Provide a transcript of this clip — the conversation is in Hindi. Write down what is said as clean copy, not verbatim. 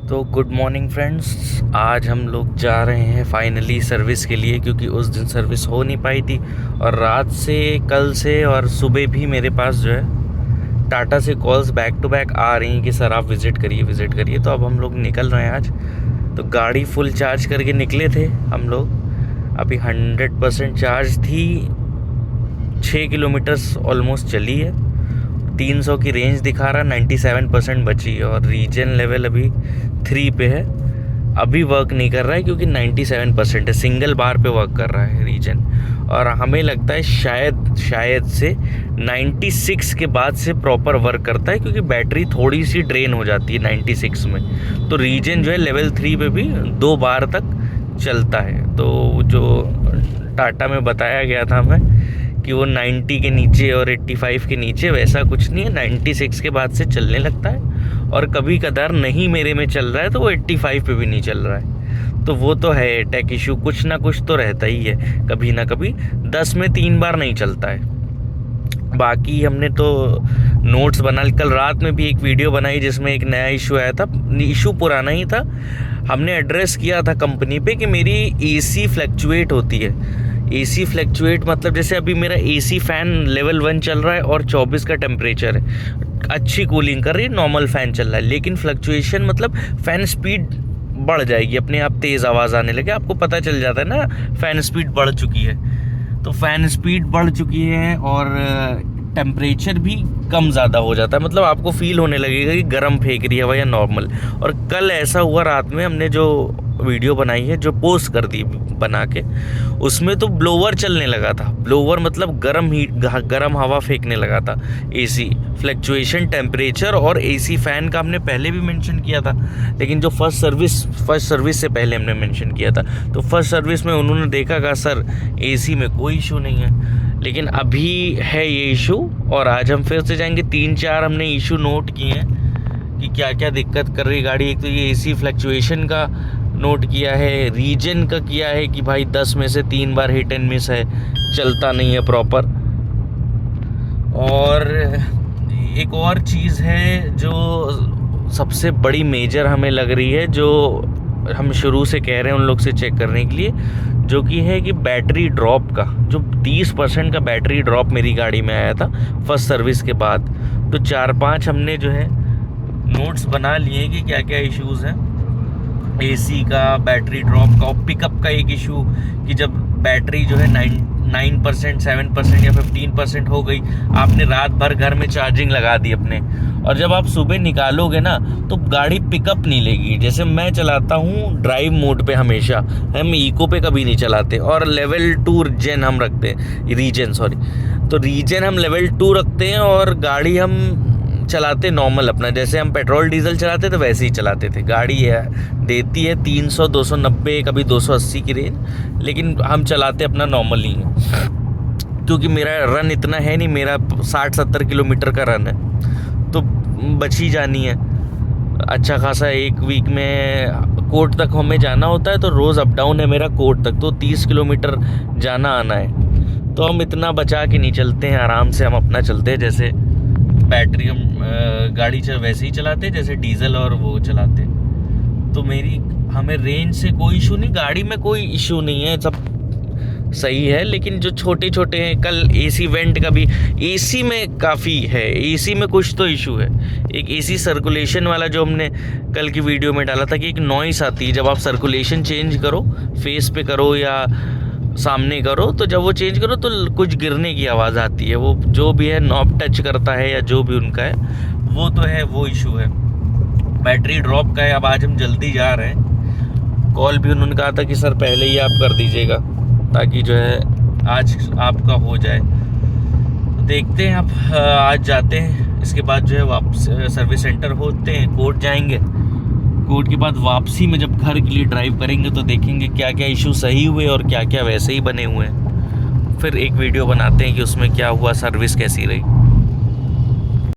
तो गुड मॉर्निंग फ्रेंड्स, आज हम लोग जा रहे हैं फाइनली सर्विस के लिए, क्योंकि उस दिन सर्विस हो नहीं पाई थी और रात से कल से और सुबह भी मेरे पास जो है टाटा से कॉल्स बैक टू बैक आ रही हैं कि सर आप विज़िट करिए। तो अब हम लोग निकल रहे हैं आज। तो गाड़ी फुल चार्ज करके निकले थे हम लोग, अभी 100% चार्ज थी। 6 किलोमीटर्स ऑलमोस्ट चली है, 300 की रेंज दिखा रहा, 97% बची है और रीजन लेवल अभी 3 पे है। अभी वर्क नहीं कर रहा है क्योंकि 97% है, सिंगल बार पे वर्क कर रहा है रीजन। और हमें लगता है शायद से 96 के बाद से प्रॉपर वर्क करता है, क्योंकि बैटरी थोड़ी सी ड्रेन हो जाती है 96 में। तो रीजन जो है लेवल 3 पे भी 2 बार तक चलता है। तो जो टाटा में बताया गया था हमें कि वो 90 के नीचे और 85 के नीचे, वैसा कुछ नहीं है। 96 के बाद से चलने लगता है और कभी कदार नहीं मेरे में चल रहा है तो वो 85 पे भी नहीं चल रहा है। तो वो तो है टेक इशू, कुछ ना कुछ तो रहता ही है कभी ना कभी। 10 में 3 बार नहीं चलता है। बाकी हमने तो नोट्स बना, कल रात में भी एक वीडियो बनाई जिसमें एक नया इशू आया था। इशू पुराना ही था, हमने एड्रेस किया था कंपनी पे कि मेरी एसी फ्लक्चुएट होती है। एसी फ्लक्चुएट मतलब जैसे अभी मेरा एसी फ़ैन लेवल 1 चल रहा है और 24 का टेम्परेचर है, अच्छी कूलिंग कर रही है, नॉर्मल फ़ैन चल रहा है। लेकिन फ्लक्चुएशन मतलब फ़ैन स्पीड बढ़ जाएगी, अपने आप तेज़ आवाज़ आने लगे, आपको पता चल जाता है ना फ़ैन स्पीड बढ़ चुकी है। तो फ़ैन स्पीड बढ़ चुकी है और टेम्परेचर भी कम ज़्यादा हो जाता है, मतलब आपको फील होने लगेगा कि गर्म फेंक रही है हवा या नॉर्मल। और कल ऐसा हुआ रात में, हमने जो वीडियो बनाई है, जो पोस्ट कर दी बना के, उसमें तो ब्लोवर चलने लगा था। ब्लोवर मतलब गर्म हवा फेंकने लगा था। एसी फ्लक्चुएशन टेम्परेचर और एसी फ़ैन का हमने पहले भी मेंशन किया था, लेकिन जो फर्स्ट सर्विस से पहले हमने मेंशन किया था। तो फर्स्ट सर्विस में उन्होंने देखा कि सर एसी में कोई इशू नहीं है, लेकिन अभी है ये इशू। और आज हम फिर से जाएंगे। 3-4 हमने इशू नोट किए हैं कि क्या क्या दिक्कत कर रही गाड़ी। एक तो ये एसी फ्लक्चुएशन का नोट किया है, रीजन का किया है कि भाई 10 में से 3 बार हिट एंड मिस है, चलता नहीं है प्रॉपर। और एक और चीज़ है जो सबसे बड़ी मेजर हमें लग रही है, जो हम शुरू से कह रहे हैं उन लोग से चेक करने के लिए, जो कि है कि बैटरी ड्रॉप का, जो 30% का बैटरी ड्रॉप मेरी गाड़ी में आया था फर्स्ट सर्विस के बाद। तो 4-5 हमने जो है नोट्स बना लिए कि क्या क्या इश्यूज़ हैं। एसी का, बैटरी ड्रॉप का, और पिकअप का एक इशू कि जब बैटरी जो है 9%, 7% या 15% हो गई, आपने रात भर घर में चार्जिंग लगा दी अपने, और जब आप सुबह निकालोगे ना तो गाड़ी पिकअप नहीं लेगी। जैसे मैं चलाता हूँ ड्राइव मोड पे हमेशा, हम इको पे कभी नहीं चलाते, और लेवल 2 रीजन हम रखते हैं, तो रीजन हम लेवल 2 रखते हैं और गाड़ी हम चलाते नॉर्मल अपना, जैसे हम पेट्रोल डीजल चलाते थे वैसे ही चलाते थे। गाड़ी है देती है 300, 290, कभी 280 की रेंज, लेकिन हम चलाते अपना नॉर्मल ही है, क्योंकि मेरा रन इतना है नहीं, मेरा 60-70 किलोमीटर का रन है, तो बची जानी है अच्छा खासा। एक वीक में कोर्ट तक हमें जाना होता है, तो रोज़ अप डाउन है मेरा कोर्ट तक, तो 30 किलोमीटर जाना आना है। तो हम इतना बचा के नहीं चलते हैं, आराम से हम अपना चलते हैं, जैसे बैटरी हम गाड़ी वैसे ही चलाते जैसे डीजल और वो चलाते। तो हमें रेंज से कोई इशू नहीं, गाड़ी में कोई इशू नहीं है, सब सही है। लेकिन जो छोटे छोटे हैं, कल एसी वेंट का भी, एसी में काफ़ी है, एसी में कुछ तो इशू है। एक एसी सर्कुलेशन वाला जो हमने कल की वीडियो में डाला था कि एक नॉइस आती है जब आप सर्कुलेशन चेंज करो, फेस पे करो या सामने करो, तो जब वो चेंज करो तो कुछ गिरने की आवाज़ आती है। वो जो भी है नॉब टच करता है या जो भी उनका है, वो तो है, वो इशू है। बैटरी ड्रॉप का है। अब आज हम जल्दी जा रहे हैं, कॉल भी उन्होंने कहा था कि सर पहले ही आप कर दीजिएगा ताकि जो है आज आपका हो जाए। तो देखते हैं, अब आज जाते हैं, इसके बाद जो है वापस सर्विस सेंटर होते हैं, कोर्ट जाएंगे। कोर्ट के बाद वापसी में जब घर के लिए ड्राइव करेंगे तो देखेंगे क्या क्या इशू सही हुए और क्या क्या वैसे ही बने हुए हैं। फिर एक वीडियो बनाते हैं कि उसमें क्या हुआ, सर्विस कैसी रही।